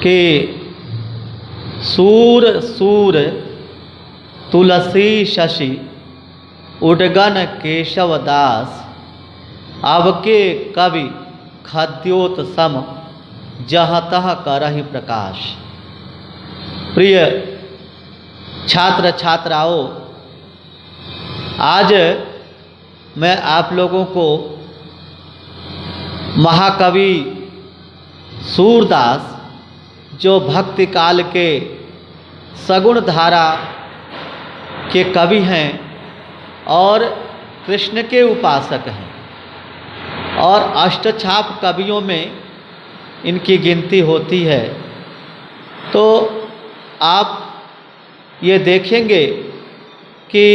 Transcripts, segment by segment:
कि सूर सूर तुलसी शशि उडगन केशव दास, अब के कवि खद्योत सम जहाँ तह करहि प्रकाश। प्रिय छात्र छात्राओं, आज मैं आप लोगों को महाकवि सूरदास, जो भक्ति काल के सगुण धारा के कवि हैं और कृष्ण के उपासक हैं और अष्टछाप कवियों में इनकी गिनती होती है, तो आप ये देखेंगे कि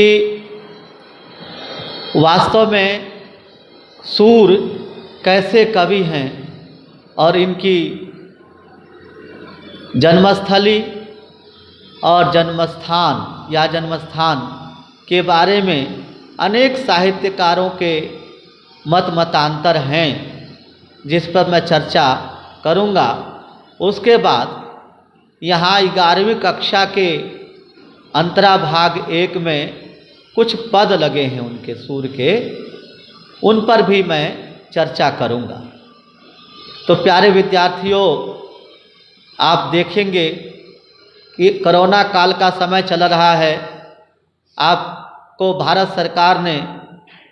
वास्तव में सूर कैसे कवि हैं और इनकी जन्मस्थली और जन्मस्थान या जन्मस्थान के बारे में अनेक साहित्यकारों के मत मतांतर हैं, जिस पर मैं चर्चा करूंगा। उसके बाद यहाँ 11वीं कक्षा के अंतराभाग 1 में कुछ पद लगे हैं उनके सूर के, उन पर भी मैं चर्चा करूंगा। तो प्यारे विद्यार्थियों, आप देखेंगे कि कोरोना काल का समय चल रहा है। आपको भारत सरकार ने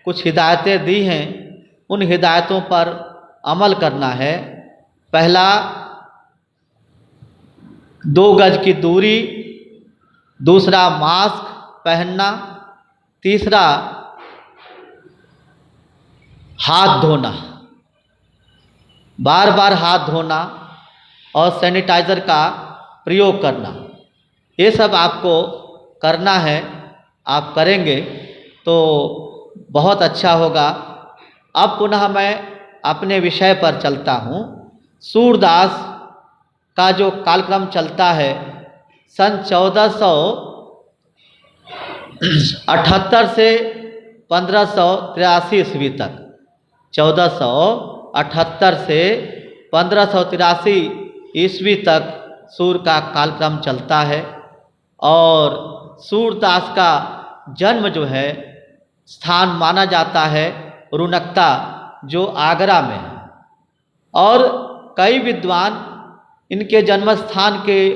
कुछ हिदायतें दी हैं, उन हिदायतों पर अमल करना है। पहला, 2 गज की दूरी, दूसरा मास्क पहनना, तीसरा हाथ धोना, बार बार हाथ धोना और सैनिटाइज़र का प्रयोग करना, ये सब आपको करना है। आप करेंगे तो बहुत अच्छा होगा। अब पुनः मैं अपने विषय पर चलता हूँ। सूरदास का जो कालक्रम चलता है सन 1478 से 1583 ईस्वी तक, 1478 से 1583 ईस्वी तक सूर का कालक्रम चलता है। और सूरदास का जन्म जो है स्थान माना जाता है रुनकता, जो आगरा में है। और कई विद्वान इनके जन्म स्थान के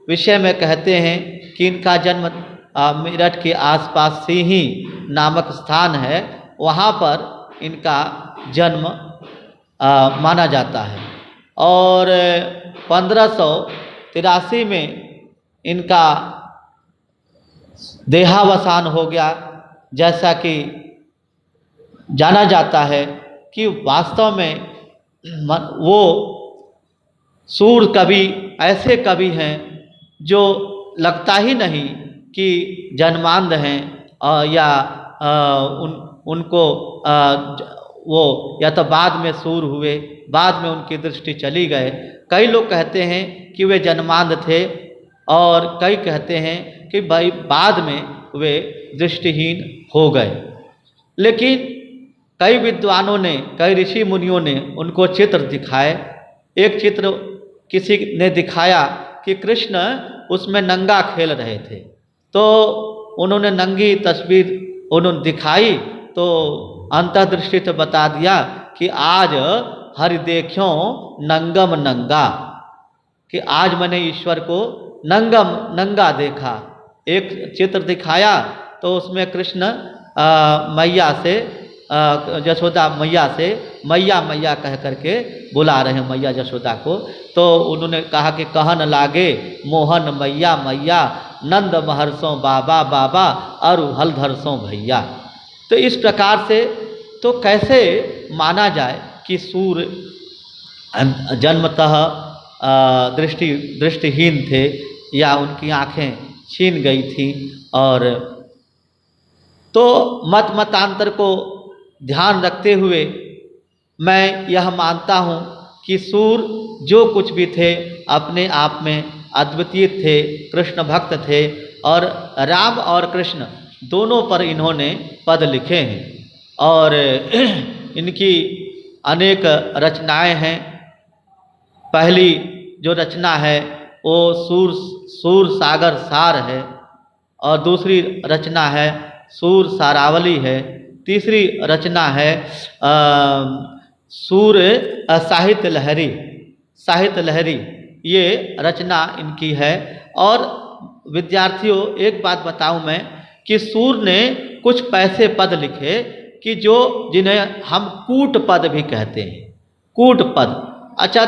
विषय में कहते हैं कि इनका जन्म मेरठ के आसपास सिंही नामक स्थान है, वहाँ पर इनका जन्म माना जाता है। और 1583 में इनका देहावसान हो गया। जैसा कि जाना जाता है कि वास्तव में वो सूर कवि ऐसे कवि हैं जो लगता ही नहीं कि जन्मांध हैं या उनको वो या तो बाद में सूर हुए, बाद में उनकी दृष्टि चली गए। कई लोग कहते हैं कि वे जन्मांध थे और कई कहते हैं कि भाई बाद में वे दृष्टिहीन हो गए। लेकिन कई विद्वानों ने, कई ऋषि मुनियों ने उनको चित्र दिखाए। एक चित्र किसी ने दिखाया कि कृष्ण उसमें नंगा खेल रहे थे, तो उन्होंने नंगी तस्वीर उन्होंने दिखाई, तो अंतर्दृष्टि से बता दिया कि आज हरि देखियो नंगम नंगा, कि आज मैंने ईश्वर को नंगा देखा। एक चित्र दिखाया तो उसमें कृष्ण मैया से यशोदा मैया से मैया मैया कह करके बुला रहे हैं मैया यशोदा को। तो उन्होंने कहा कि कहन लागे मोहन मैया मैया, नंद महर्षों बाबा बाबा, अरु हलधरसों भैया। तो इस प्रकार से तो कैसे माना जाए कि सूर जन्मतः दृष्टिहीन थे या उनकी आँखें छीन गई थी। और तो मतांतर को ध्यान रखते हुए मैं यह मानता हूँ कि सूर जो कुछ भी थे अपने आप में अद्वितीय थे, कृष्ण भक्त थे और राम और कृष्ण दोनों पर इन्होंने पद लिखे हैं और इनकी अनेक रचनाएं हैं। पहली जो रचना है वो सूर सागर सार है, और दूसरी रचना है सूर सारावली है, तीसरी रचना है सूर साहित्य लहरी, ये रचना इनकी है। और विद्यार्थियों एक बात बताऊं मैं कि सूर ने कुछ पैसे पद लिखे कि जिन्हें हम कूट पद भी कहते हैं, कूट पद। अच्छा,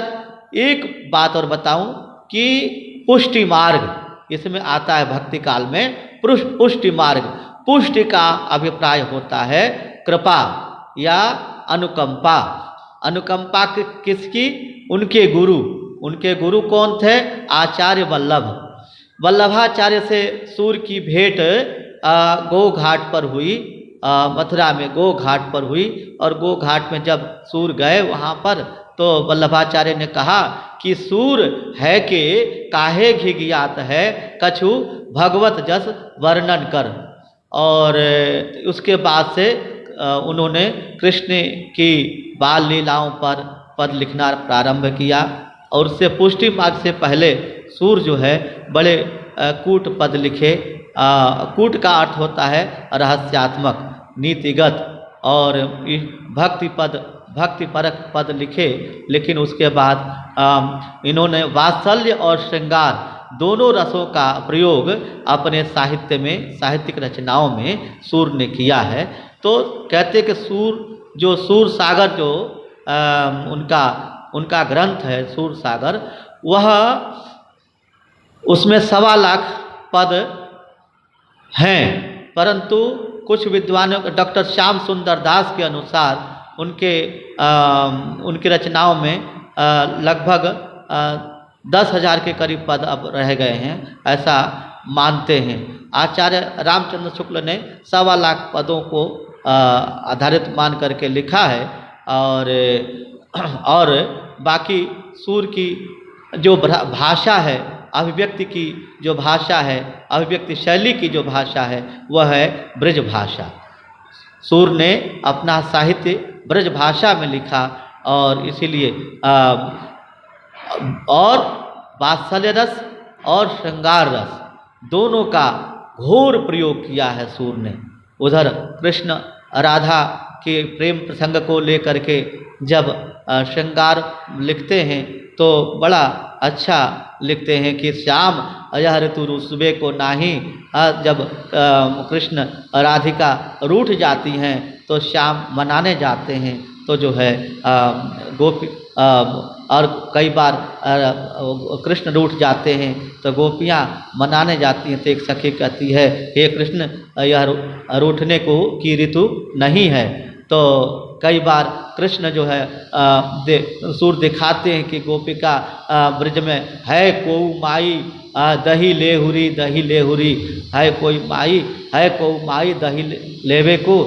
एक बात और बताऊं कि पुष्टि मार्ग इसमें आता है भक्ति काल में। पुष्टि मार्ग, पुष्टि का अभिप्राय होता है कृपा या अनुकंपा। अनुकंपा किसकी? उनके गुरु कौन थे? आचार्य वल्लभाचार्य से सूर की भेंट गो घाट पर हुई, मथुरा में गो घाट पर हुई। और गो घाट में जब सूर गए वहाँ पर, तो वल्लभाचार्य ने कहा कि सूर है के काहे घिघियात है, कछु भगवत जस वर्णन कर। और उसके बाद से उन्होंने कृष्ण की बाल लीलाओं पर पद लिखना प्रारंभ किया। और उससे पुष्टि मार्ग से पहले सूर जो है बड़े कूट पद लिखे। कूट का अर्थ होता है रहस्यात्मक, नीतिगत, और भक्तिपरक पद लिखे। लेकिन उसके बाद इन्होंने वात्सल्य और श्रृंगार दोनों रसों का प्रयोग अपने साहित्यिक रचनाओं में सूर ने किया है। तो कहते कि सूर सागर जो उनका ग्रंथ है सूर सागर, वह उसमें 1.25 लाख पद हैं। परंतु कुछ विद्वानों, डॉक्टर श्याम सुंदर दास के अनुसार उनकी रचनाओं में लगभग 10,000 के करीब पद अब रह गए हैं, ऐसा मानते हैं। आचार्य रामचंद्र शुक्ल ने 1.25 लाख पदों को आधारित मान करके लिखा है। और बाकी सूर की जो भाषा है, अभिव्यक्ति की जो भाषा है, अभिव्यक्ति शैली की जो भाषा है, वह है ब्रज भाषा। सूर ने अपना साहित्य ब्रज भाषा में लिखा, और इसीलिए और वात्सल्य रस और श्रृंगार रस दोनों का घोर प्रयोग किया है सूर ने। उधर कृष्ण राधा के प्रेम प्रसंग को लेकर के जब श्रृंगार लिखते हैं तो बड़ा अच्छा लिखते हैं कि श्याम यह ऋतु रुसबे को नाही। जब कृष्ण राधिका रूठ जाती हैं तो श्याम मनाने जाते हैं, तो जो है गोपी, और कई बार कृष्ण रूठ जाते हैं तो गोपियाँ मनाने जाती हैं। तो एक सखी कहती है, हे कृष्ण यह रूठने को की ऋतु नहीं है। तो कई बार कृष्ण जो है सूर दिखाते हैं कि गोपिका ब्रज में है कोऊ माई दही लेहुरी है कोई माई दही लेवे को,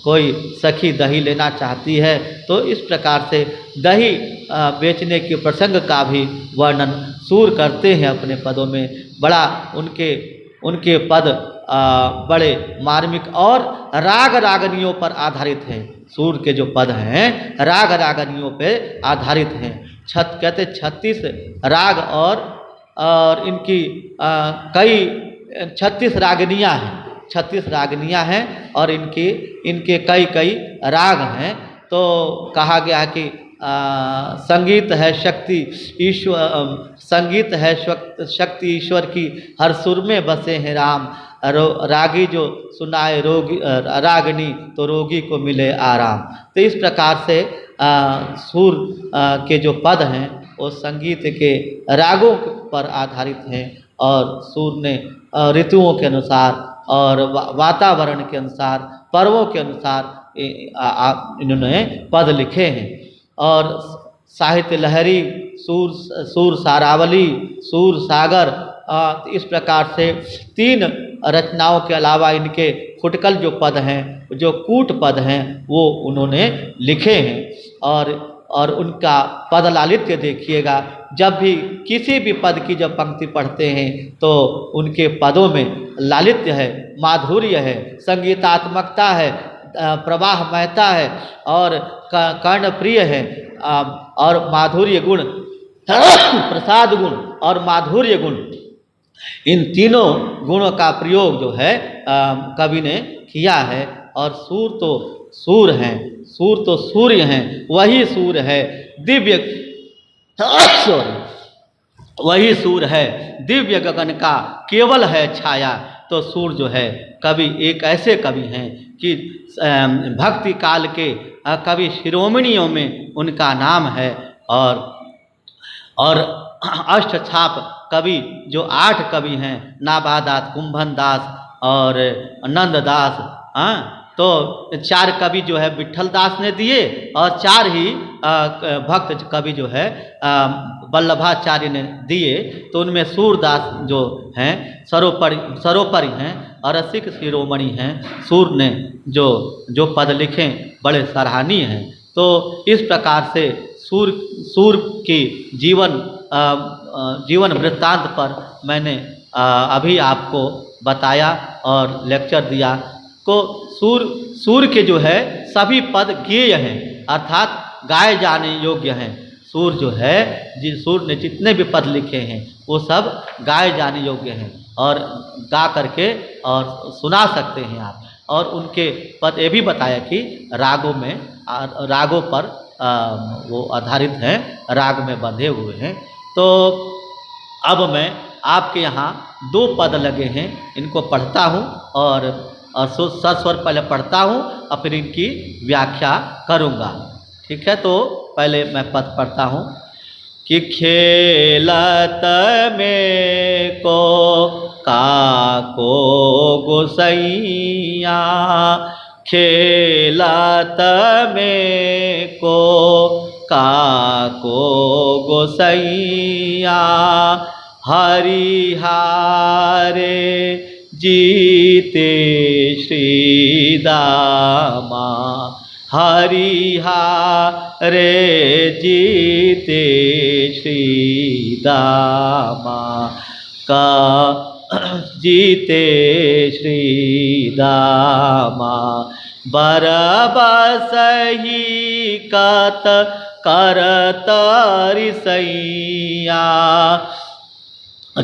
कोई सखी दही लेना चाहती है। तो इस प्रकार से दही बेचने के प्रसंग का भी वर्णन सूर करते हैं अपने पदों में। बड़ा उनके पद बड़े मार्मिक और राग रागनियों पर आधारित हैं। सूर के जो पद हैं राग रागनियों पर आधारित हैं। कहते 36 राग और इनकी कई 36 रागनियाँ हैं, 36 रागनियाँ हैं और इनके कई राग हैं। तो कहा गया है कि संगीत है शक्ति ईश्वर की, हर सुर में बसे हैं राम। रागी जो सुनाए रागनी तो रोगी को मिले आराम। तो इस प्रकार से सुर के जो पद हैं वो संगीत के रागों पर आधारित हैं, और सुर ने ऋतुओं के अनुसार और वातावरण के अनुसार, पर्वों के अनुसार इन्होंने पद लिखे हैं। और साहित्य लहरी, सूर सारावली, सूर सागर, इस प्रकार से 3 रचनाओं के अलावा इनके फुटकल जो पद हैं, जो कूट पद हैं, वो उन्होंने लिखे हैं। और उनका पद लालित्य देखिएगा, जब भी किसी भी पद की जब पंक्ति पढ़ते हैं तो उनके पदों में लालित्य है, माधुर्य है, संगीतात्मकता है, प्रवाहमयता है और कर्णप्रिय है, और माधुर्य गुण प्रसाद गुण और माधुर्य गुण, इन तीनों गुणों का प्रयोग जो है कवि ने किया है। और सूर तो सूर हैं, सूर तो सूर्य हैं, वही सूर है दिव्य सॉरी वही सूर है दिव्य गगन का केवल है छाया। तो सूर जो है कवि एक ऐसे कवि हैं कि भक्ति काल के कवि शिरोमणियों में उनका नाम है। और अष्टछाप कवि जो 8 कवि हैं, नाभादास, कुंभन दास और नंददास, तो 4 कवि जो है विट्ठल दास ने दिए और 4 ही भक्त कवि जो है वल्लभाचार्य ने दिए। तो उनमें सूरदास जो हैं सर्वोपरि हैं और रसिक शिरोमणि हैं। सूर ने जो पद लिखे बड़े सराहनीय हैं। तो इस प्रकार से सूर की जीवन वृत्तांत पर मैंने अभी आपको बताया और लेक्चर दिया। को सूर के जो है सभी पद गेय हैं, अर्थात गाए जाने योग्य हैं। सूर जो है सूर ने जितने भी पद लिखे हैं वो सब गाए जाने योग्य हैं और गा करके और सुना सकते हैं आप। और उनके पद ये भी बताया कि रागों पर वो आधारित हैं, राग में बंधे हुए हैं। तो अब मैं आपके यहाँ 2 पद लगे हैं, इनको पढ़ता हूँ और सस्वर पहले पढ़ता हूँ और फिर इनकी व्याख्या करूँगा। ठीक है, तो पहले मैं पद पढ़ता हूँ कि खेलत में को काको गोसैया, खेलत में को काको गोसैया, हरिहारे जीते श्री दामा, हरिहारे जीते श्री दामा, का जीते श्री दामा, बरबसही कत करत रिसैया,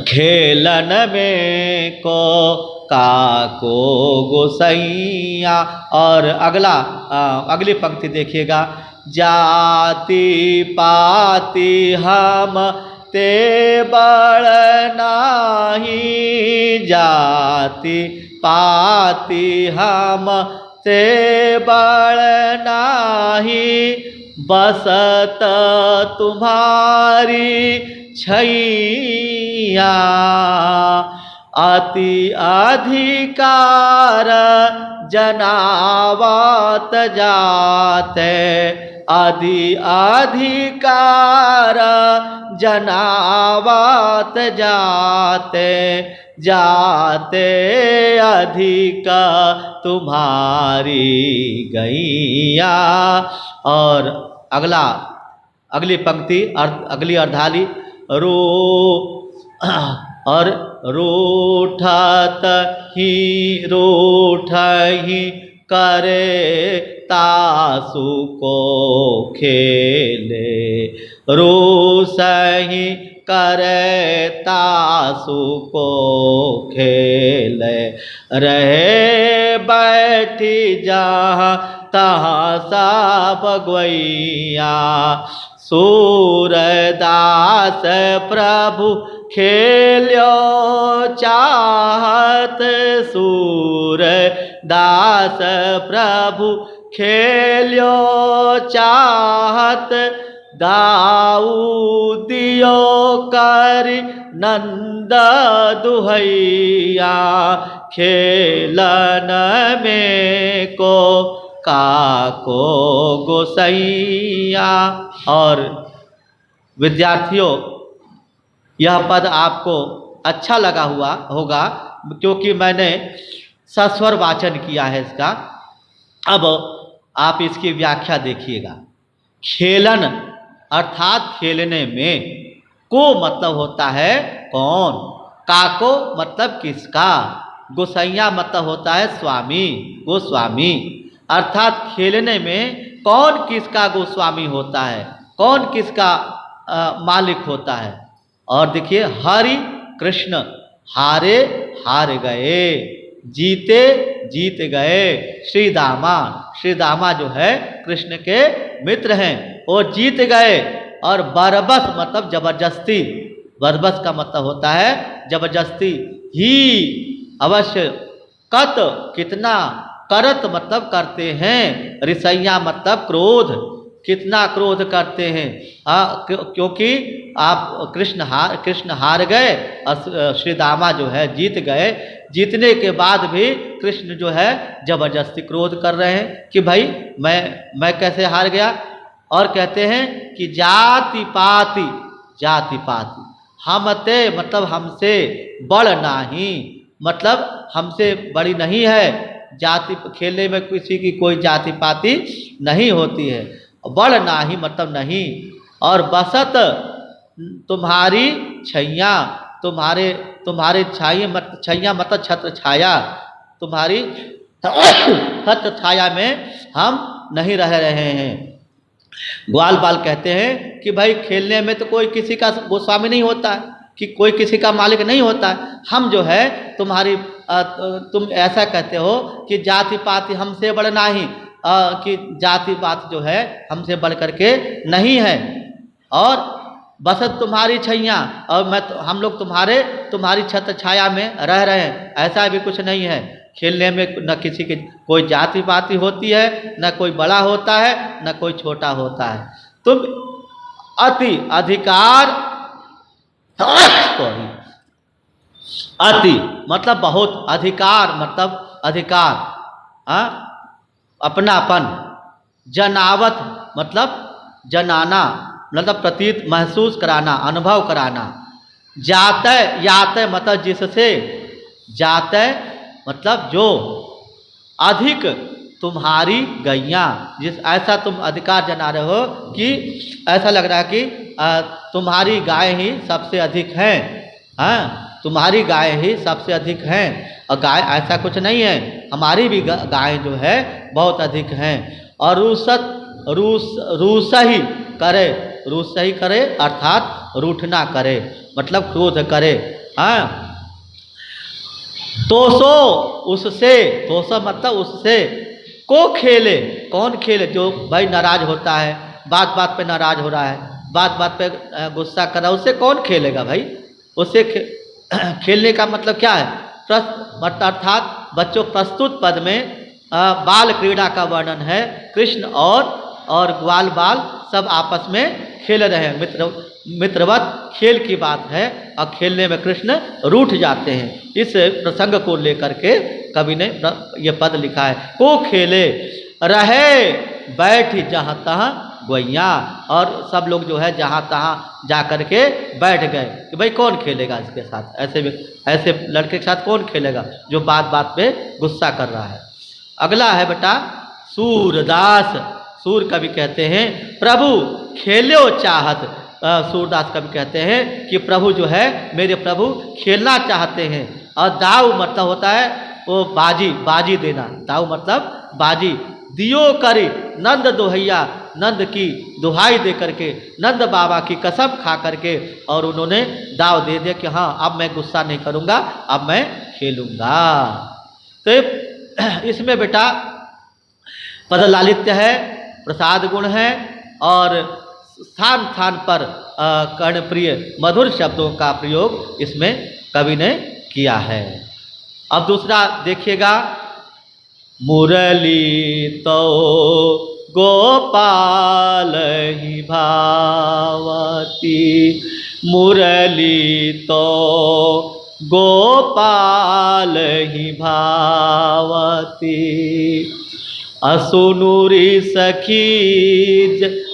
खेलन में को काको गोसैया। और अगली पंक्ति देखिएगा, जाति पाति हम ते बड़ नाही, जाति पाति हम ते बड़ नाही, बसत तुम्हारी छैया, अति अधिकार जनावत जाते, अधिकार जनावत जाते, जाते अधिक तुम्हारी गैया। और अगली पंक्ति अगली अर्धाली, और रूठत ही करे तासु को खेले, रूसही करे तासु को खेले, रहे बैठी जहाँ तहाँ सब गवैया, सूरदास प्रभु खेल्यो चाहत, सूरदास प्रभु खेल्यो चाहत, दाऊदियो कर नंद दुहैया, खेलन में को काको गोसैया। और विद्यार्थियों, यह पद आपको अच्छा लगा हुआ होगा क्योंकि मैंने सस्वर वाचन किया है इसका। अब आप इसकी व्याख्या देखिएगा। खेलन अर्थात खेलने में, को मतलब होता है कौन, काको मतलब किसका, गोसैया मतलब होता है स्वामी, गोस्वामी। अर्थात खेलने में कौन किसका गोस्वामी होता है, कौन किसका मालिक होता है। और देखिए हरि कृष्ण हारे हार गए, जीते जीत गए। श्री दामा जो है कृष्ण के मित्र हैं, वो जीत गए। और बरबस मतलब जबरदस्ती, बरबस का मतलब होता है जबरदस्ती। ही अवश्य, कत कितना, करत मतलब करते हैं, रिसैया मतलब क्रोध, कितना क्रोध करते हैं। क्योंकि आप कृष्ण हार गए और श्री दामा जो है जीत गए। जीतने के बाद भी कृष्ण जो है जबरदस्ती क्रोध कर रहे हैं कि भाई मैं कैसे हार गया। और कहते हैं कि जाति पाति, जाति पाति हमते मतलब हमसे बड़ नाही, मतलब हमसे बड़ी नहीं है। जाति खेलने में किसी की कोई जाति पाति नहीं होती है। बड़ नाही मतलब नहीं। और बसत तुम्हारी छैया, तुम्हारे छैया मतलब छत्र छाया, तुम्हारी छत्र छाया में हम नहीं रह रहे हैं। ग्वाल बाल कहते हैं कि भाई खेलने में तो कोई किसी का गोस्वामी नहीं होता है, कि कोई किसी का मालिक नहीं होता है। हम जो है तुम ऐसा कहते हो कि जाति पाति हमसे बड़ नहीं, कि जाति पात जो है हमसे बढ़ करके नहीं है। और बसत तुम्हारी छैया, और हम लोग तुम्हारी छत्र छाया में रह रहे हैं, ऐसा भी कुछ नहीं है। खेलने में न किसी की कोई जाति पाति होती है, न कोई बड़ा होता है, न कोई छोटा होता है। तुम अति अधिकार सॉरी अति मतलब बहुत, अधिकार मतलब अधिकार, अपनापन। जनावत मतलब जनाना, मतलब प्रतीत महसूस कराना, अनुभव कराना। जाते याते मतलब जिससे, जाते मतलब जो, अधिक तुम्हारी गैयाँ, जिस ऐसा तुम अधिकार जना रहे हो कि ऐसा लग रहा है कि तुम्हारी गाय ही सबसे अधिक है। तुम्हारी गाय ही सबसे अधिक हैं। और गाय ऐसा कुछ नहीं है, हमारी भी गाय जो है बहुत अधिक हैं। और रूसही करे, रूसही करे अर्थात रूठना करे, मतलब क्रोध करे। तोसो उससे, तोसो मतलब उससे, को खेले, कौन खेले, जो भाई नाराज होता है, बात बात पे नाराज हो रहा है, बात बात पे गुस्सा कर रहा है, उससे कौन खेलेगा भाई। उससे खेलने का मतलब क्या है, अर्थात बच्चों प्रस्तुत पद में बाल क्रीड़ा का वर्णन है। कृष्ण और ग्वाल बाल सब आपस में खेल रहे हैं, मित्रवत खेल की बात है। और खेलने में कृष्ण रूठ जाते हैं। इस प्रसंग को लेकर के कवि ने ये पद लिखा है। को खेले रहे बैठ जहाँ तहाँ गोइयाँ, और सब लोग जो है जहाँ तहाँ जा कर के बैठ गए कि भाई कौन खेलेगा इसके साथ, ऐसे लड़के के साथ कौन खेलेगा जो बात बात पे गुस्सा कर रहा है। अगला है बेटा सूरदास। सूर कवि कहते हैं प्रभु खेलो चाहत। सूरदास कवि कहते हैं कि प्रभु जो है मेरे प्रभु खेलना चाहते हैं। और दाऊ मतलब होता है वो बाजी देना, दाऊ मतलब बाजी। दियो करी नंद दोहैया, नंद की दुहाई दे करके, नंद बाबा की कसम खा करके, और उन्होंने दाव दे दिया कि हाँ अब मैं गुस्सा नहीं करूँगा, अब मैं खेलूँगा। तो इसमें बेटा पदलालित्य है, प्रसाद गुण है, और स्थान स्थान पर कर्णप्रिय मधुर शब्दों का प्रयोग इसमें कवि ने किया है। अब दूसरा देखिएगा, मुरली तो गोपाल ही भावती, मुरली तो गोपाल ही भावती। असुनुरी सखी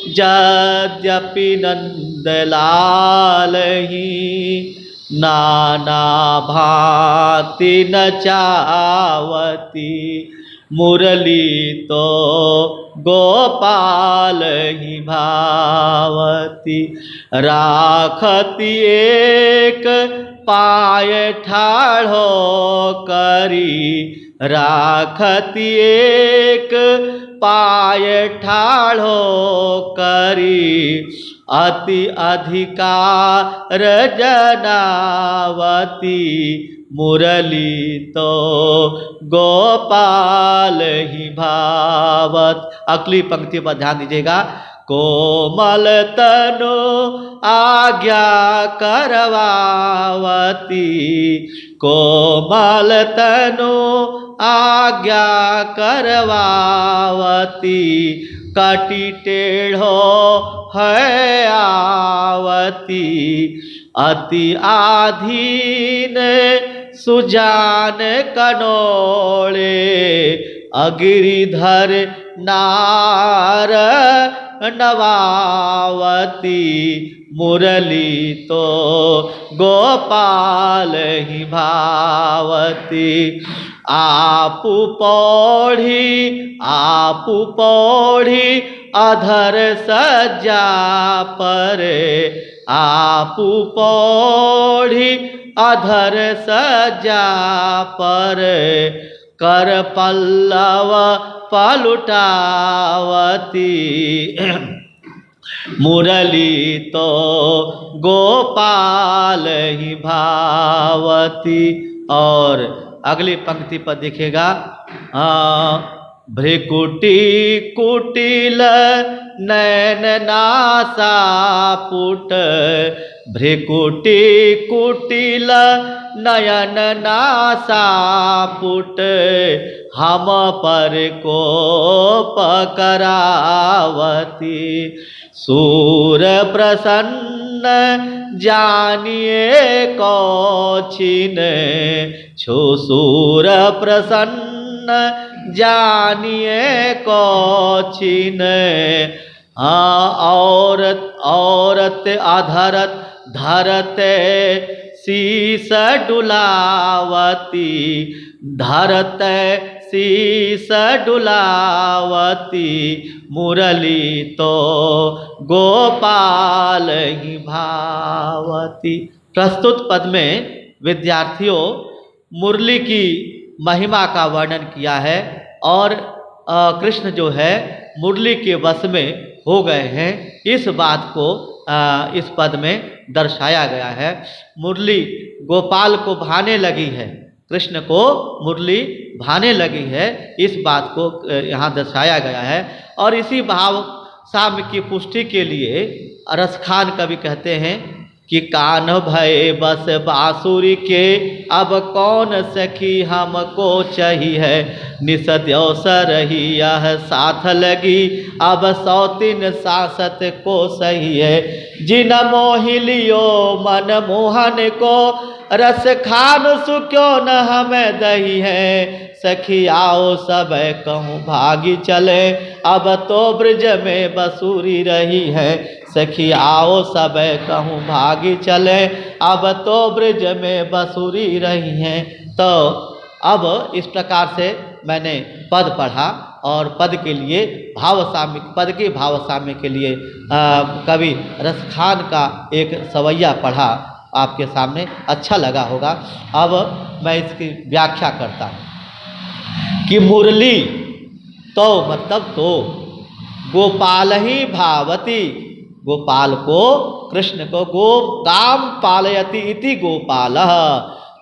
यद्यपि नंदलाल ही, नाना भांति नचावती। मुरली तो गोपाल ही भावती, राखती एक पाय ठाढ़ो करी, राखती एक पाय ठाढ़ो करी अति अधिकार जनावती मुरली तो गोपाल ही भावत। अगली पंक्ति पर ध्यान दीजिएगा। कोमल तनु आज्ञा करवावती, कोमल तनु आज्ञा करवावती, कटी टेढ़ो है आवती, अति आधीन सुजान कनोड़े, अगिरिधर नार नवावती, मुरली तो गोपाल ही भावती। आपु पौढ़ी अधर सज्जा पर, आपु पौढ़ी अधर सज्जा पर, कर पल्लव पलुटावती, मुरली तो गोपाल ही भावती। और अगली पंक्ति पर देखिएगा। भ्रिकुटी कुटिल नैन नासा पुट, भ्रिकुटी कुटिल नयन नासा पुट, हम पर कोप करावती, सूर प्रसन्न जानिए कौछिन, छो सूर प्रसन्न जानिए कौछिन, औरत अधरत धरते शीस डुलावती, धरते शीस डुलावती, मुरली तो गोपाल ही भावती। प्रस्तुत पद में विद्यार्थियों मुरली की महिमा का वर्णन किया है और कृष्ण जो है मुरली के वश में हो गए हैं, इस बात को इस पद में दर्शाया गया है। मुरली गोपाल को भाने लगी है, कृष्ण को मुरली भाने लगी है, इस बात को यहाँ दर्शाया गया है। और इसी भाव साम्य की पुष्टि के लिए रसखान कवि कहते हैं कि कान भय बस बांसुरी के, अब कौन सखी हमको चाहिए, निसद्यो सरही यह साथ लगी, अब सौतिन सासत को सही है, जिन मोहिलियो मन मोहन को, रस खान सु क्यों न हमें दही है, सखी आओ सब कहूँ भागी चले, अब तो ब्रज में बसूरी रही है, सखी आओ सब कहूँ भागी चले, अब तो ब्रज में बसूरी रही हैं। तो अब इस प्रकार से मैंने पद पढ़ा और पद के लिए भावसाम्य, पद के भावसाम्य के लिए कवि रसखान का एक सवैया पढ़ा, आपके सामने अच्छा लगा होगा। अब मैं इसकी व्याख्या करता हूँ कि मुरली तो मतलब तो गोपाल ही भावती, गोपाल को कृष्ण को गो काम पालयति इति गोपालः,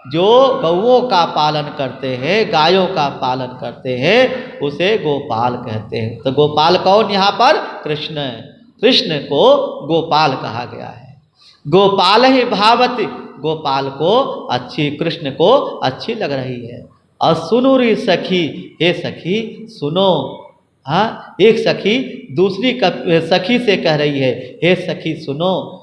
जो गौओं का पालन करते हैं, गायों का पालन करते हैं, उसे गोपाल कहते हैं। तो गोपाल कौन यहाँ पर? कृष्ण, कृष्ण को गोपाल कहा गया है। गोपाल ही भावती, गोपाल को अच्छी, कृष्ण को अच्छी लग रही है। और सुनो रे सखी, हे सखी सुनो। हाँ, एक सखी दूसरी सखी से कह रही है, हे सखी सुनो।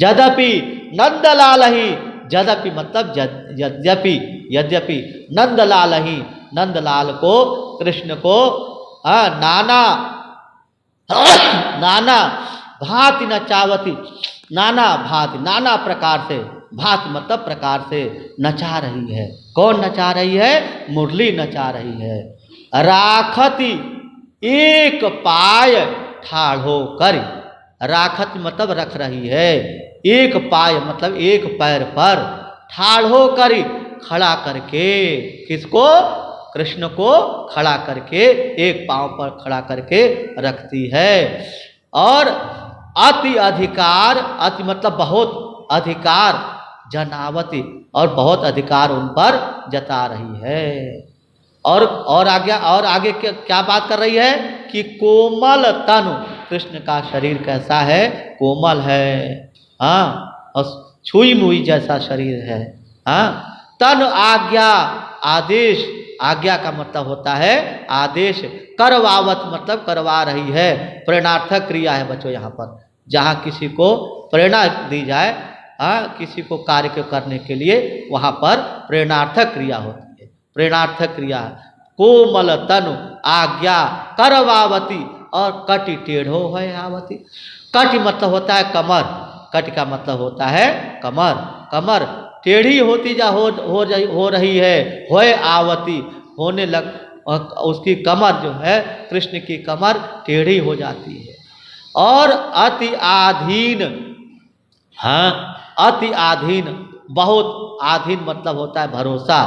यद्यपि नंदलाल ही, यद्यपि मतलब यद्यपि, यद्यपि नंदलाल ही, नंदलाल को कृष्ण को नाना नाना भांति नचावती, नाना भांति नाना प्रकार से, भांति मतलब प्रकार से नचा रही है। कौन नचा रही है? मुरली नचा रही है। राखती एक पाय ठाढ़ो कर, राखत मतलब रख रही है, एक पाय मतलब एक पैर पर, ठाढ़ो करी खड़ा करके, किसको? कृष्ण को खड़ा करके एक पांव पर खड़ा करके रखती है। और अति अधिकार, अति मतलब बहुत अधिकार, जनावती और बहुत अधिकार उन पर जता रही है। और आगे क्या बात कर रही है कि कोमल तनु, कृष्ण का शरीर कैसा है, कोमल है, हाँ, और छुई मुई जैसा शरीर है, हाँ। तन आज्ञा, आदेश, आज्ञा का मतलब होता है आदेश, करवावत मतलब करवा रही है, प्रेरणार्थक क्रिया है बच्चों यहाँ पर, जहाँ किसी को प्रेरणा दी जाए, हाँ, किसी को कार्य को करने के लिए, वहाँ पर प्रेरणार्थक क्रिया होती है, प्रेरणार्थक क्रिया। कोमल तनु आज्ञा करवावती और कटि टेढ़ो है आवती। कटि मतलब होता है कमर, कटि का मतलब होता है कमर, कमर टेढ़ी होती जा हो रही है, होए आवती, होने लग, उसकी कमर जो है, कृष्ण की कमर टेढ़ी हो जाती है। और अति आधीन, हाँ, अति आधीन, बहुत आधीन मतलब होता है भरोसा,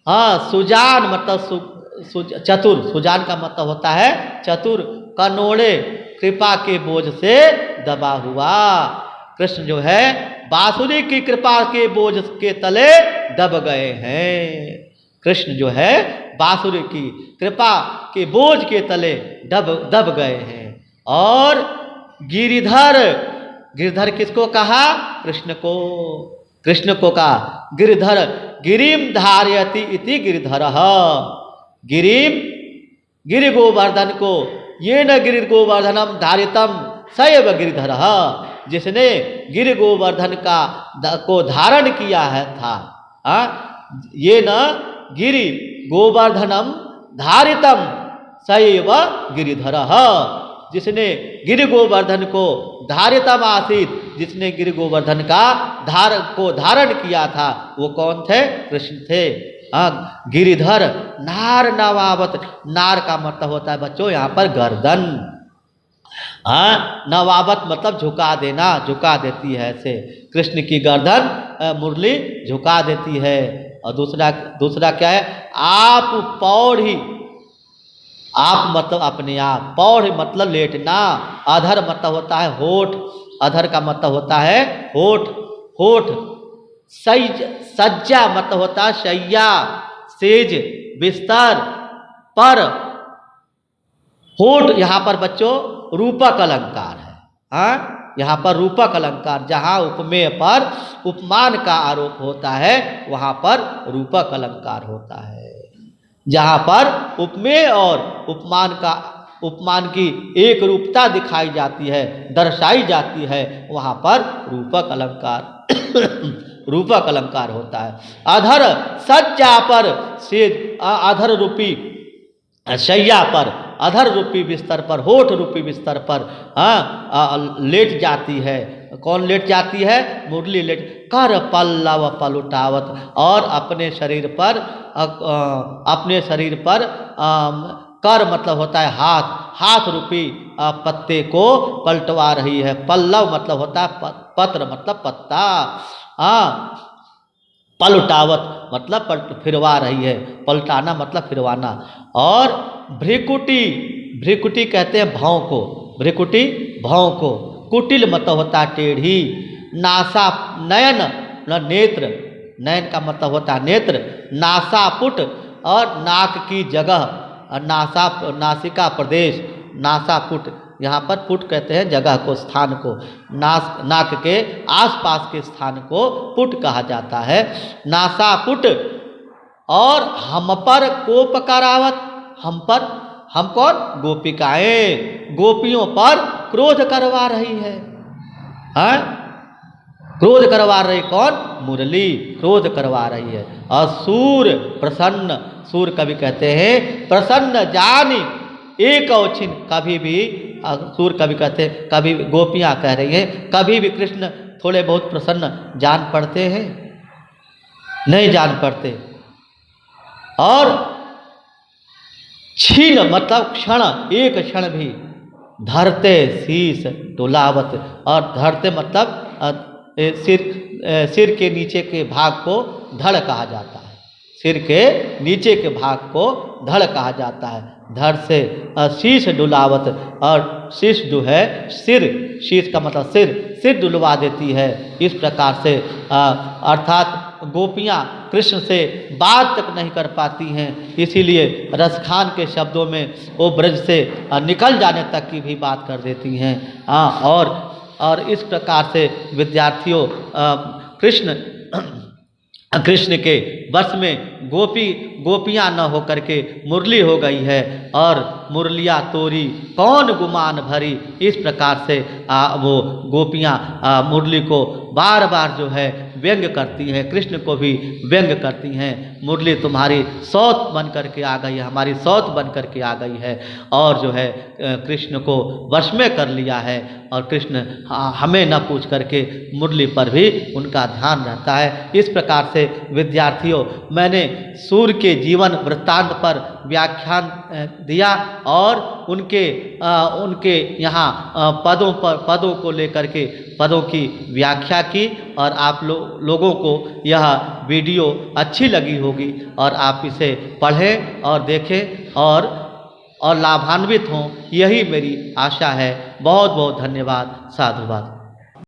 हाँ। सुजान मतलब चतुर, सुजान का मतलब होता है चतुर, कनोड़े कृपा के बोझ से दबा हुआ, कृष्ण जो है बांसुरी की कृपा के बोझ के तले दब गए हैं, कृष्ण जो है बांसुरी की कृपा के बोझ के तले दब गए हैं। और गिरिधर, गिरिधर किसको कहा, कृष्ण को, कृष्ण को कहा गिरिधर, गिरिम धारयति इति गिरिधरः, गिरिम, गिरि गोवर्धन को, ये न गिरि गोवर्धनम धारितम सैव गिरिधरः, जिसने गिरि गोवर्धन को धारण किया है था, ये न गिरि गोवर्धनम धारितम सैव गिरिधरः, जिसने गिरि गोवर्धन को धारितम आसीत, जिसने गिरि गोवर्धन का धारण किया था, वो कौन थे, कृष्ण थे, हाँ। गिरिधर नार नवावत, नार का मतलब होता है बच्चों यहाँ पर गर्दन, हाँ, नवावत मतलब झुका देना, झुका देती है ऐसे, कृष्ण की गर्दन मुरली झुका देती है। और दूसरा क्या है, आप पौड़ी, आप मतलब अपने आप, पौड़ मतलब लेटना, अधर मतलब होता है होठ, अधर का मतलब होता है होठ, होठ। सज्जा मतलब होता है शैया, सेज, बिस्तर पर। होठ यहाँ पर बच्चों रूपक अलंकार है, हाँ, यहाँ पर रूपक अलंकार, जहाँ उपमेय पर उपमान का आरोप होता है वहाँ पर रूपक अलंकार होता है, जहाँ पर उपमेय और उपमान की एक रूपता दिखाई जाती है, दर्शाई जाती है, वहाँ पर रूपक अलंकार रूपक अलंकार होता है। अधर सज्जा पर सेज, अधर रूपी शैया पर, अधर रूपी बिस्तर पर, होठ रूपी बिस्तर पर, हाँ, लेट जाती है। कौन लेट जाती है, मुरली लेट कर पल्लव पलुटावत, और अपने शरीर पर कर मतलब होता है हाथ, हाथ रूपी पत्ते को पलटवा रही है। पल्लव मतलब होता है पत्र मतलब पत्ता, हाँ। पलटावत मतलब फिरवा रही है, पलटाना मतलब फिरवाना। और भ्रिकुटी, भ्रिकुटी कहते हैं भाव को, भ्रिकुटी भाव को। कुटिल मतलब होता है टेढ़ी। नासा, नयन नेत्र, नयन का मतलब होता है नेत्र। नासापुट और नाक की जगह, नासिका प्रदेश, नासापुट, यहाँ पर पुट कहते हैं जगह को, स्थान को, नाक के आसपास के स्थान को पुट कहा जाता है, नासापुट। और हम पर कोप करावत, हम पर, हम कौन, गोपिकाएं, गोपियों पर क्रोध करवा रही है, हाँ? क्रोध करवा रही कौन, मुरली क्रोध करवा रही है। और सूर प्रसन्न, सूर कभी कहते हैं प्रसन्न जानी एक औछिन, कभी भी सूर कभी कहते हैं, कभी गोपियाँ कह रही हैं, कभी भी कृष्ण थोड़े बहुत प्रसन्न जान पड़ते हैं, नहीं जान पड़ते। और क्षीण मतलब क्षण, एक क्षण भी, धरते शीश डोलावत, और धरते मतलब सिर के नीचे के भाग को धड़ कहा जाता है, सिर के नीचे के भाग को धड़ कहा जाता है। धड़ से शीश डुलावत, और शीश जो है सिर, शीश का मतलब सिर डुलवा देती है। इस प्रकार से अर्थात गोपियाँ कृष्ण से बात तक नहीं कर पाती हैं, इसीलिए रसखान के शब्दों में वो ब्रज से निकल जाने तक की भी बात कर देती हैं। और इस प्रकार से विद्यार्थियों कृष्ण के वश में गोपियाँ न होकर के मुरली हो गई है, और मुरलिया तोरी कौन गुमान भरी, इस प्रकार से वो गोपियाँ मुरली को बार बार जो है व्यंग करती हैं, कृष्ण को भी व्यंग करती हैं। मुरली तुम्हारी सौत बन करके आ गई है, हमारी सौत बन करके आ गई है, और जो है कृष्ण को वश में कर लिया है, और कृष्ण हमें न पूछ करके मुरली पर भी उनका ध्यान रहता है। इस प्रकार से विद्यार्थियों, मैंने सूर्य के जीवन वृत्तांत पर व्याख्यान दिया, और उनके यहाँ पदों को लेकर के पदों की व्याख्या की, और आप लोगों को यह वीडियो अच्छी लगी होगी, और आप इसे पढ़ें और देखें और लाभान्वित हों, यही मेरी आशा है। बहुत बहुत धन्यवाद। साधुवाद।